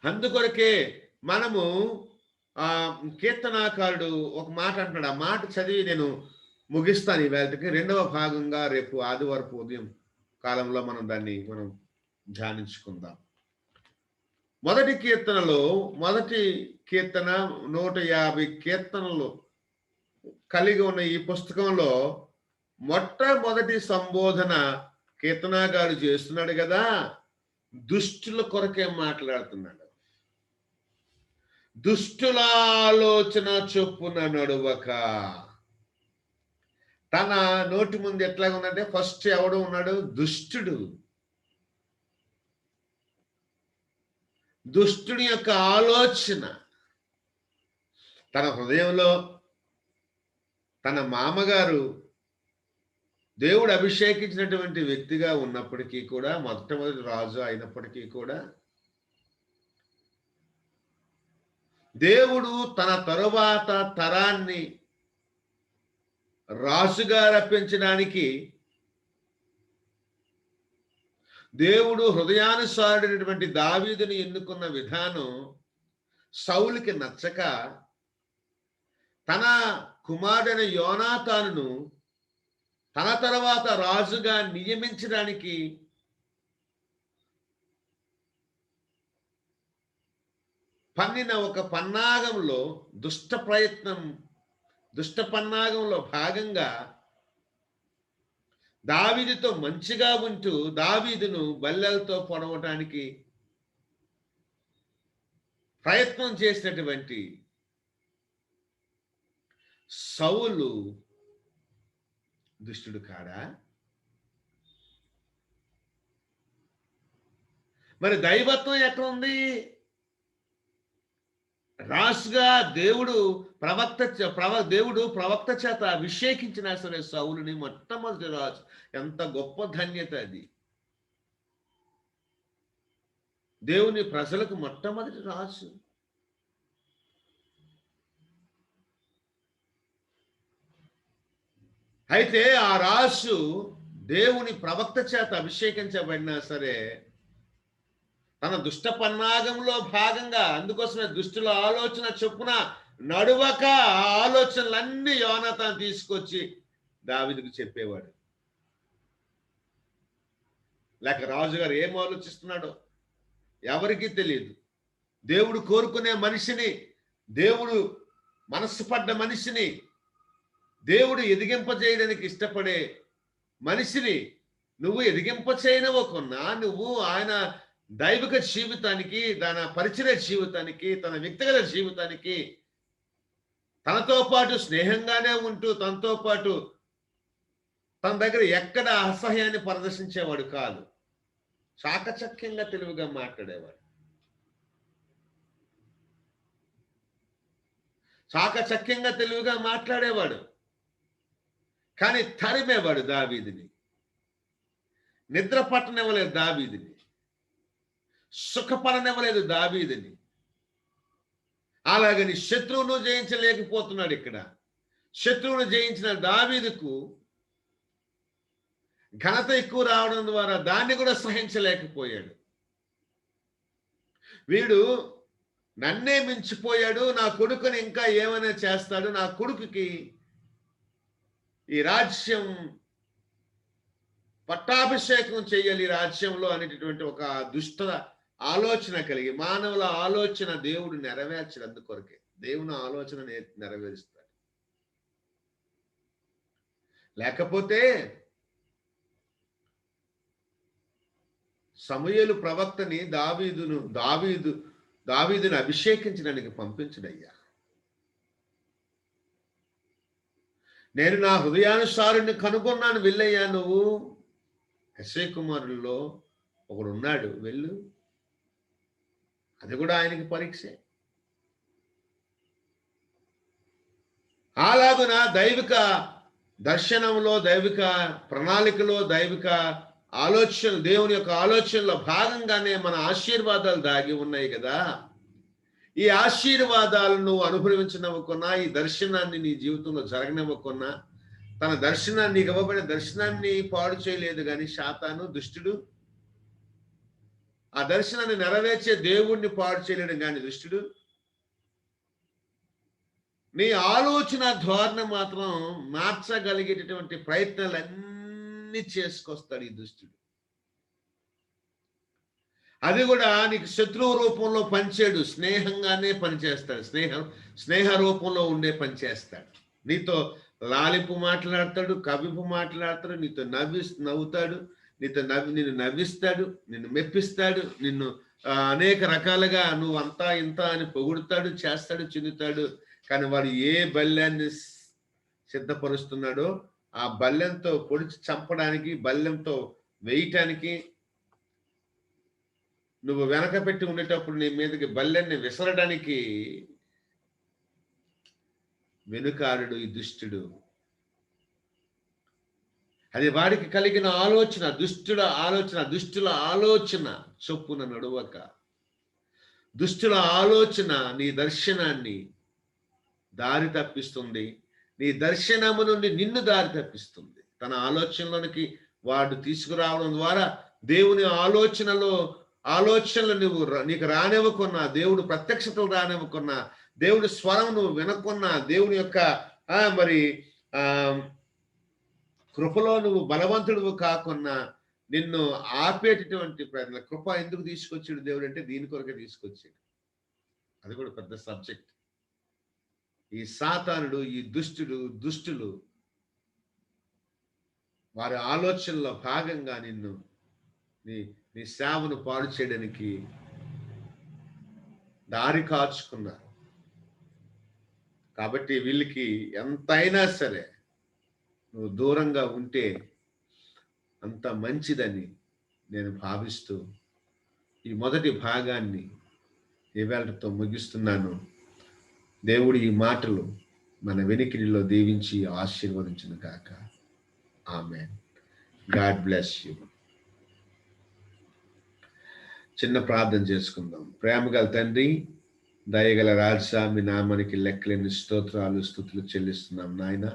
అందుకొరకే మనము కీర్తనాకారుడు ఒక మాట అంటున్నాడు. ఆ మాట చదివి నేను ముగిస్తాను ఈ వేళకి. రెండవ భాగంగా రేపు ఆదివారపు ఉదయం కాలంలో మనం దాన్ని ధ్యానించుకుందాం. మొదటి కీర్తనలో మొదటి కీర్తన 150 కీర్తనలు కలిగి ఉన్న ఈ పుస్తకంలో మొట్టమొదటి సంబోధన కీర్తనాకారుడు చేస్తున్నాడు కదా, దుష్టుల కొరకే మాట్లాడుతున్నాడు. దుష్టుల ఆలోచన చొప్పున నడువక. తన నోటి ముందు ఎట్లాగా ఉందంటే ఫస్ట్ ఎవడు ఉన్నాడు? దుష్టుడు. దుష్టుని యొక్క ఆలోచన తన హృదయంలో తన మామగారు దేవుడు అభిషేకించినటువంటి వ్యక్తిగా ఉన్నప్పటికీ కూడా, మొట్టమొదటి రాజు అయినప్పటికీ కూడా, దేవుడు తన తరువాత తరాన్ని రాజుగా రప్పించడానికి దేవుడు హృదయానుసారుడైనటువంటి దావీదుని ఎన్నుకున్న విధానం సౌలుకి నచ్చక తన కుమారుడైన యోనాతానును తన తర్వాత రాజుగా నియమించడానికి పన్నిన ఒక పన్నాగంలో దుష్ట పన్నాగంలో భాగంగా దావీదుతో మంచిగా ఉంటూ దావీదును బల్లెలతో పొడవటానికి ప్రయత్నం చేసినటువంటి సౌలు దుష్టుడు కాడా? మరి దైవత్వం ఎక్కడ ఉంది? రాజుగా దేవుడు ప్రవక్త చేత అభిషేకించినా సరే సౌలుని మొట్టమొదటి రాజు. ఎంత గొప్ప ధన్యత అది! దేవుని ప్రజలకు మొట్టమొదటి రాజు. అయితే ఆ రాజు దేవుని ప్రవక్త చేత అభిషేకించబడినా సరే తన దుష్ట పన్నాగంలో భాగంగా, అందుకోసమే దుష్టుల ఆలోచన చొప్పున నడువక ఆ ఆలోచనలన్నీ యోనాతాను తీసుకొచ్చి దావీదుకు చెప్పేవాడు. లేక రాజుగారు ఏం ఆలోచిస్తున్నాడో ఎవరికీ తెలియదు. దేవుడు కోరుకునే మనిషిని, దేవుడు మనస్సు పడ్డ మనిషిని, దేవుడు ఎదిగింపజేయడానికి ఇష్టపడే మనిషిని నువ్వు ఎదిగింపచేయనవకున్నా నువ్వు ఆయన దైవిక జీవితానికి, తన పరిచయ జీవితానికి, తన వ్యక్తిగత జీవితానికి తనతో పాటు స్నేహంగానే ఉంటూ తనతో పాటు తన దగ్గర ఎక్కడ అసహ్యాన్ని ప్రదర్శించేవాడు కాదు. చాకచక్యంగా తెలివిగా మాట్లాడేవాడు. చాకచక్యంగా తెలివిగా మాట్లాడేవాడు. కానీ తరిమేవాడు దావీదుని. నిద్ర పట్టనివ్వలేదు దావీదుని. సుఖపడనివ్వలేదు దావీదుని. అలాగని శత్రువును జయించలేకపోతున్నాడు. ఇక్కడ శత్రువును జయించిన దావీదుకు ఘనత ఎక్కువ రావడం ద్వారా దాన్ని కూడా సహించలేకపోయాడు. వీడు నన్నే మించిపోయాడు, నా కొడుకుని ఇంకా ఏమైనా చేస్తాడు, నా కొడుకుకి ఈ రాజ్యం పట్టాభిషేకం చేయాలి రాజ్యంలో అనేటటువంటి ఒక దుష్ట ఆలోచన కలిగి, మానవుల ఆలోచన దేవుడు నెరవేర్చడు. అందుకొరకే దేవుని ఆలోచన నెరవేరుస్తాడు. లేకపోతే సమూయేలు ప్రవక్తని దావీదును అభిషేకించడానికి పంపించడయ్యా. నేను నా హృదయానుసారుని కనుగొన్నాను, వెళ్ళయ్యా నువ్వు యెష్షయి కుమారుల్లో ఒకడు ఉన్నాడు, వెళ్ళు. అది కూడా ఆయనకి పరీక్షే. అలాగున దైవిక దర్శనంలో దైవిక ప్రణాళికలో దైవిక ఆలోచన, దేవుని యొక్క ఆలోచనలో భాగంగానే మన ఆశీర్వాదాలు దాగి ఉన్నాయి కదా. ఈ ఆశీర్వాదాలను నువ్వు అనుభవించనివ్వకున్నా, ఈ దర్శనాన్ని నీ జీవితంలో జరగనివ్వకున్నా, తన దర్శనాన్ని, నీకు ఇవ్వబడిన దర్శనాన్ని పాడు చేయలేదు కానీ సాతాను, దుష్టుడు. ఆ దర్శనాన్ని నెరవేర్చే దేవుణ్ణి పాడు చేయలేడు కానీ దుష్టుడు. నీ ఆలోచన ధోరణి మాత్రం మార్చగలిగేటటువంటి ప్రయత్నాలన్నీ చేసుకొస్తాడు ఈ దుష్టుడు. అది కూడా నీకు శత్రువు రూపంలో పనిచేయడు, స్నేహంగానే పనిచేస్తాడు. స్నేహ రూపంలో ఉండే పనిచేస్తాడు. నీతో లాలింపు మాట్లాడతాడు, కవింపు మాట్లాడతాడు, నీతో నవ్వుతాడు, నిన్ను నవ్విస్తాడు, నిన్ను మెప్పిస్తాడు, నిన్ను అనేక రకాలుగా నువ్వు అంతా ఇంత అని పొగుడుతాడు, చేస్తాడు, చెందుతాడు. కానీ వాడు ఏ బల్యాన్ని సిద్ధపరుస్తున్నాడో ఆ బల్యంతో పొడిచి చంపడానికి, బల్యంతో వేయటానికి, నువ్వు వెనక పెట్టి ఉండేటప్పుడు నీ మీదకి బల్లెన్ని విసరడానికి వెనుకారుడు ఈ దుష్టుడు. అది వాడికి కలిగిన ఆలోచన, దుష్టుల ఆలోచన చొప్పున నడువక, దుష్టుల ఆలోచన నీ దర్శనాన్ని దారి తప్పిస్తుంది. నీ దర్శనము నుండి నిన్ను దారి తప్పిస్తుంది. తన ఆలోచనలోనికి వాడు తీసుకురావడం ద్వారా దేవుని ఆలోచనలు నీకు రానివ్వకున్నా, దేవుడు ప్రత్యక్షతలు రానివ్వకున్నా, దేవుడి స్వరం నువ్వు వినకున్నా, దేవుని యొక్క కృపలో నువ్వు బలవంతుడు కాకున్నా నిన్ను ఆపేటటువంటి ప్రయత్నం. కృప ఎందుకు తీసుకొచ్చాడు దేవుడు అంటే దీని కొరకే తీసుకొచ్చాడు. అది కూడా పెద్ద సబ్జెక్ట్. ఈ సాతానుడు, ఈ దుష్టులు వారి ఆలోచనలో భాగంగా నిన్ను నీ సేవను పాడు చేయడానికి దారి కాచుకున్నారు. కాబట్టి వీళ్ళకి ఎంతైనా సరే నువ్వు దూరంగా ఉంటే అంత మంచిదని నేను భావిస్తూ ఈ మొదటి భాగాన్ని ఇవాళతో ముగిస్తున్నాను. దేవుడు ఈ మాటలు మన వెనికిడిలో దీవించి ఆశీర్వదించును గాక. ఆమేన్. God bless you. చిన్న ప్రార్థన చేసుకుందాం. ప్రేమగల తండ్రి, దయగల రాజా, మీ నామానికి లెక్కలేని స్తోత్రాలు స్తుతులు చెల్లిస్తున్నాం నాయన.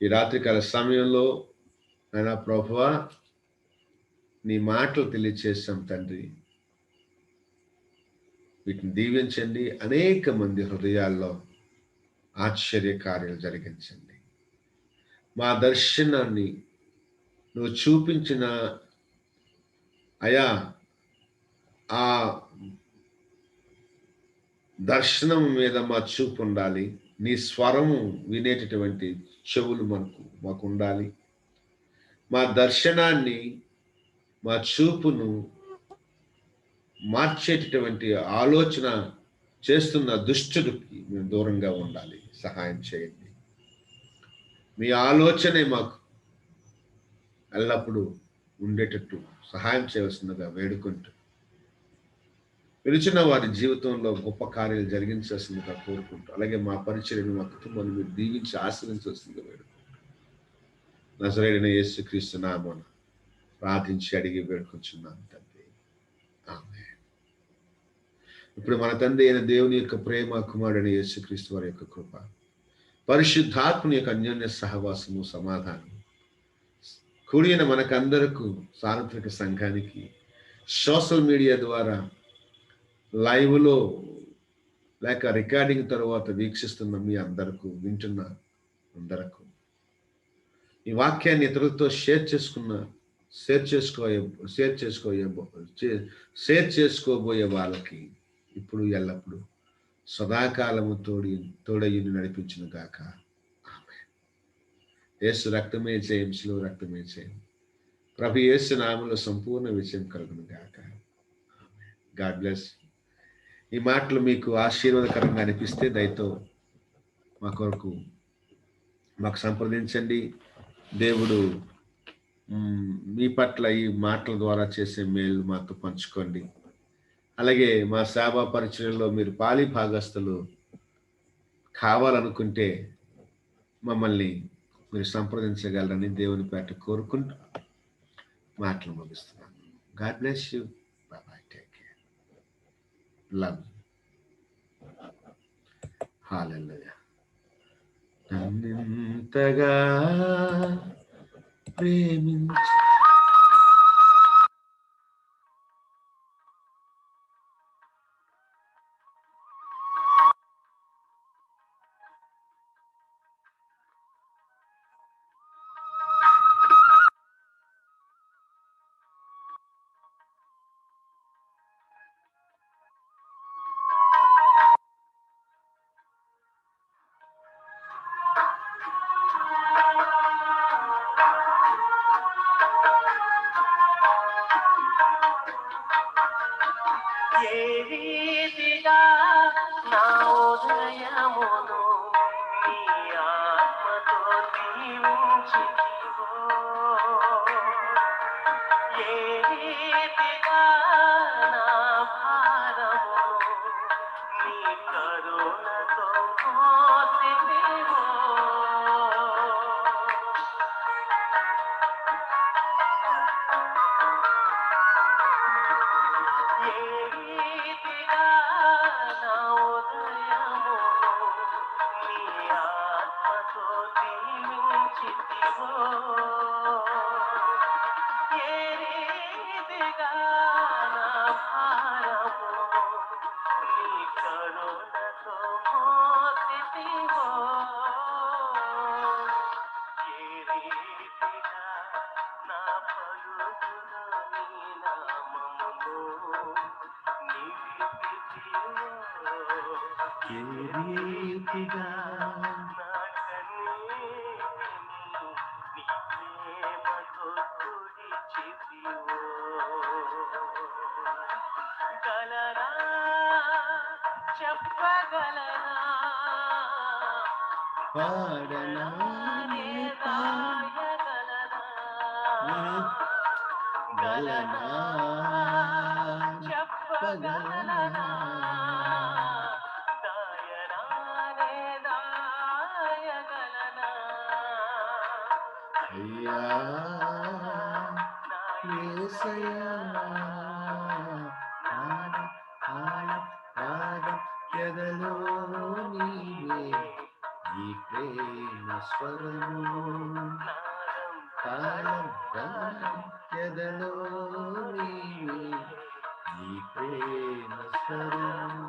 ఈ రాత్రికాల సమయంలో నాయన ప్రభువా, నీ మాటలు తెలియచేసాం తండ్రి. వీటిని దీవించండి. అనేక మంది హృదయాల్లో ఆశ్చర్య కార్యాలు జరిగించండి. మా దర్శనాన్ని నువ్వు చూపించిన అయా ఆ దర్శనం మీద మా చూపు ఉండాలి. నీ స్వరము వినేటటువంటి చెవులు మాకు ఉండాలి. మా దర్శనాన్ని, మా చూపును మార్చేటటువంటి ఆలోచన చేస్తున్న దుష్టుడికి మేము దూరంగా ఉండాలి. సహాయం చేయండి. మీ ఆలోచనే మాకు ఎల్లప్పుడూ ఉండేటట్టు సహాయం చేయవలసిందిగా వేడుకుంటూ, పిలిచిన వారి జీవితంలో గొప్ప కార్యాలు జరిగించాల్సిందిగా కోరుకుంటూ, అలాగే మా పరిచర్యను, మా కుటుంబాన్ని మీరు దీవించి ఆశీర్వదించాల్సిందిగా వేడుకుంటూ, నజరేయుడైన యేసుక్రీస్తు నామమున ప్రార్థించి అడిగి వేడుకొంచున్నాను తండ్రి. ఆమేన్. ఇప్పుడు మన తండ్రి అయిన దేవుని యొక్క ప్రేమ, కుమారుడైన యేసుక్రీస్తు వారి యొక్క కృప, పరిశుద్ధాత్మని యొక్క అన్యోన్య సహవాసము, సమాధానం కూడిన మనకందరకు, సార్వత్రిక సంఘానికి, సోషల్ మీడియా ద్వారా లైవ్లో లేక రికార్డింగ్ తర్వాత వీక్షిస్తున్న మీ అందరకు, వింటున్న అందరకు, ఈ వాక్యాన్ని ఇతరులతో షేర్ చేసుకోబోయే వాళ్ళకి ఇప్పుడు ఎల్లప్పుడు సదాకాలము తోడయ్యి నడిపించును గాక. ఆమేన్. యేసు రక్తమే జయం, శిలువ రక్తమే జయం. ప్రభు యేసు నామములో సంపూర్ణ విజయం కలుగును గాక. ఆమేన్. God bless. ఈ మాటలు మీకు ఆశీర్వాదకరంగా అనిపిస్తే దయతో మాకు సంప్రదించండి. దేవుడు మీ పట్ల ఈ మాటల ద్వారా చేసే మేలు మాతో పంచుకోండి. అలాగే మా సేవా పరిచయంలో మీరు పాలి భాగస్తులు కావాలనుకుంటే మమ్మల్ని మీరు సంప్రదించగలరని దేవుని పేట కోరుకుంటూ మాటలు ముగిస్తున్నాను. God bless you. Bye. Take care. Love. Hallelujah. నన్నింతగా ప్రేమించి ఏ రీతిగా నా ఉదయమును నీ ఆత్మతో దీవించితివో, ఏ రీతిగా నా భారమును నీ కరుణతో మోసితివో, ఏ రీతిగా నా ఉదయమును నీ ఆత్మతో దీవించితివో, ఏ రీతిగా నా భారమును నీ కరుణతో మోసితివో, ఏ రీతిగా నా పలుకున నీ నామమును నిలిపితివో, ఏ రీతిగా నా కన్నీటిని నీ ప్రేమతో తుడిచితివో, గలనా చెప్పగలనా పాడనా నీ రాయగలనా గలనా చెప్పగలనా చెప్పగలనా దాయనానే దాయగలనా అయ్యా యేసయ్యా పాడ పాడ పాడ ఎదలో నీవే ఈ ప్రేమ స్వరము కాలం కాలం ఎదలో నీవే ఈ ప్రేమ స్వరము